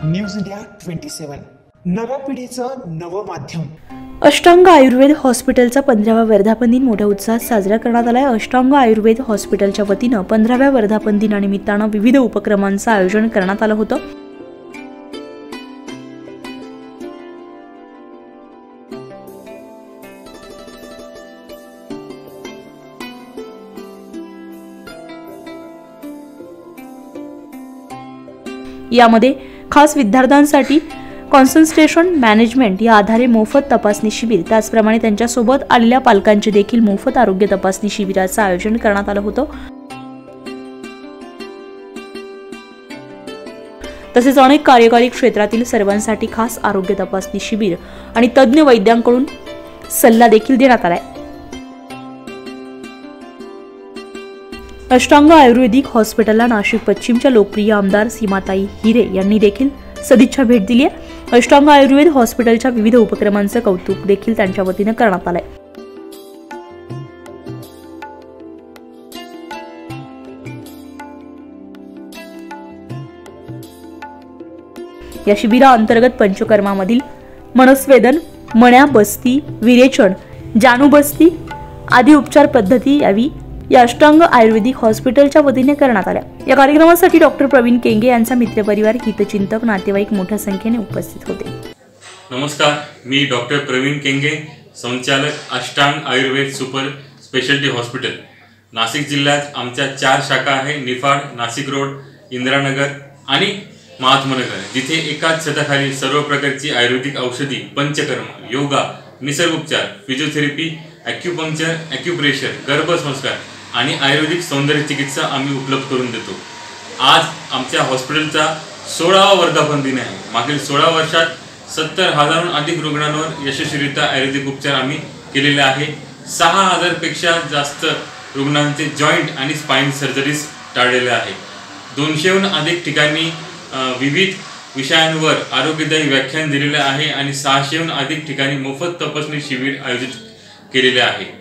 News India 27 नव्या पिढीचं नवं माध्यम। अष्टांग आयुर्वेद हॉस्पिटलचा 15वा वर्धापन दिन मोठ्या उत्साहात साजरा करण्यात आला आहे। अष्टांग आयुर्वेद हॉस्पिटलच्या वतीने 15व्या वर्धापन दिनानिमित्ताने विविध उपक्रमांचं आयोजन करण्यात आलं होतं। यामध्ये खास विद्यार्थ्यांसाठी कॉन्सन्ट्रेशन मॅनेजमेंट या आधारे मोफत तपासणी शिबिर, त्याचप्रमाणे त्यांच्यासोबत आलेल्या पालकांचे देखील मोफत आरोग्य तपासणी शिबिराचं आयोजन करण्यात आलं होतं। तसेच अनेक कार्यकारी क्षेत्रातील सर्वांसाठी खास आरोग्य तपासणी शिबिर आणि तज्ञ वैद्यांकडून सल्ला देखील देण्यात आलाय। अष्टांग आयुर्वेदिक हॉस्पिटलला नाशिक पश्चिमच्या लोकप्रिय आमदार सीमाताई हिरे यांनी देखील सदिच्छा भेट दिली आहे। अष्टांग आयुर्वेद हॉस्पिटलच्या विविध उपक्रमांचं कौतुक देखील त्यांच्या वतीने करण्यात आलंय। या शिबिराअंतर्गत पंचकर्मामधील मनस्वेदन, मण्या बस्ती, विरेचन, जानू बस्ती आदी उपचार पद्धती यावी या अष्टांग आयुर्वेदिक हॉस्पिटलच्या वतीने करण्यात आल्या। या कार्यक्रमासाठी डॉक्टर प्रवीण केंगे यांचा मित्रपरिवार, हितचिंतक, नातेवाईक मोठ्या संख्येने उपस्थित होते। नमस्कार, मी डॉक्टर प्रवीण केंगे, संचालक Ashtang Ayurved super speciality hospital. Nashik जिल्ह्यात आमच्या 4 शाखा आहे, निफाड, नाशिक रोड, इंदिरानगर आणि महात्मानगर, जिथे एकाच छताखाली सर्व प्रकारची आयुर्वेदिक औषधी, पंचकर्म, योगा, निसर्गोपचार, फिजिओथेरपी, ॲक्युपंक्चर, ॲक्युप्रेशर, गर्भसंस्कार आणि आयुर्वेदिक सौंदर्य चिकित्सा आम्ही उपलब्ध करून देतो। आज आमच्या हॉस्पिटलचा 16वा वर्धापन दिन आहे। मागील 16 वर्षात 70,000हून अधिक रुग्णांवर यशस्वीरित्या आयुर्वेदिक उपचार आम्ही केलेले आहे। 6,000 पेक्षा जास्त रुग्णांचे जॉईंट आणि स्पाइन सर्जरीज टाळलेले आहे। 200हून अधिक ठिकाणी विविध विषयांवर आरोग्यदायी व्याख्यान दिलेले आहे आणि 600हून अधिक ठिकाणी मोफत तपासणी शिबिर आयोजित केलेले आहे।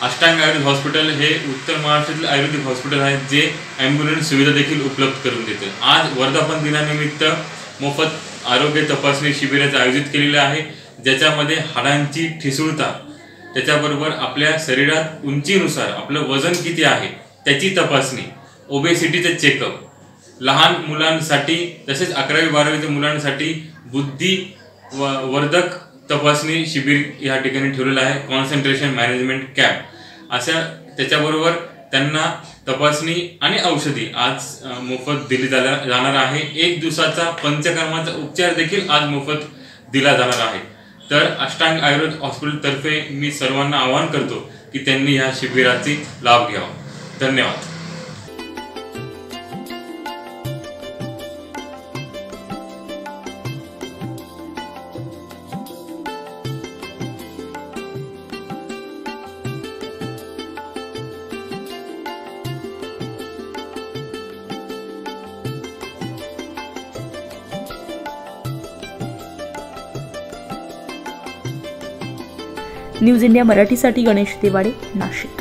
अष्टांग आयुर्वेद हॉस्पिटल हे उत्तर महाराष्ट्रातील आयुर्वेदिक हॉस्पिटल आहे, जे ॲम्ब्युलन्स सुविधा देखील उपलब्ध करून देते। आज वर्धापन दिनानिमित्त मोफत आरोग्य तपासणी शिबिराचं आयोजित केलेलं आहे, ज्याच्यामध्ये हाडांची ठिसूळता, त्याच्याबरोबर आपल्या शरीरात उंचीनुसार आपलं वजन किती आहे त्याची तपासणी, ओबेसिटीचे चेकअप, लहान मुलांसाठी तसेच 11वी 12वीच्या मुलांसाठी बुद्धी वर्धक तपासणी शिबिर या ठिकाणी ठेवलेलं आहे। कॉन्सन्ट्रेशन मॅनेजमेंट कॅम्प अशा, त्याच्याबरोबर त्यांना तपासणी आणि औषधी आज मोफत दिली जाणार आहे। 1 दिवसाचा पंचकर्माचा उपचार देखील आज मोफत दिला जाणार आहे। तर अष्टांग आयुर्वेद हॉस्पिटल तर्फे मी सर्वांना आवाहन करतो की त्यांनी या शिबिराची लाभ घ्यावा। धन्यवाद। न्यूज इंडिया मराठीसाठी गणेश देवाडे, नाशिक।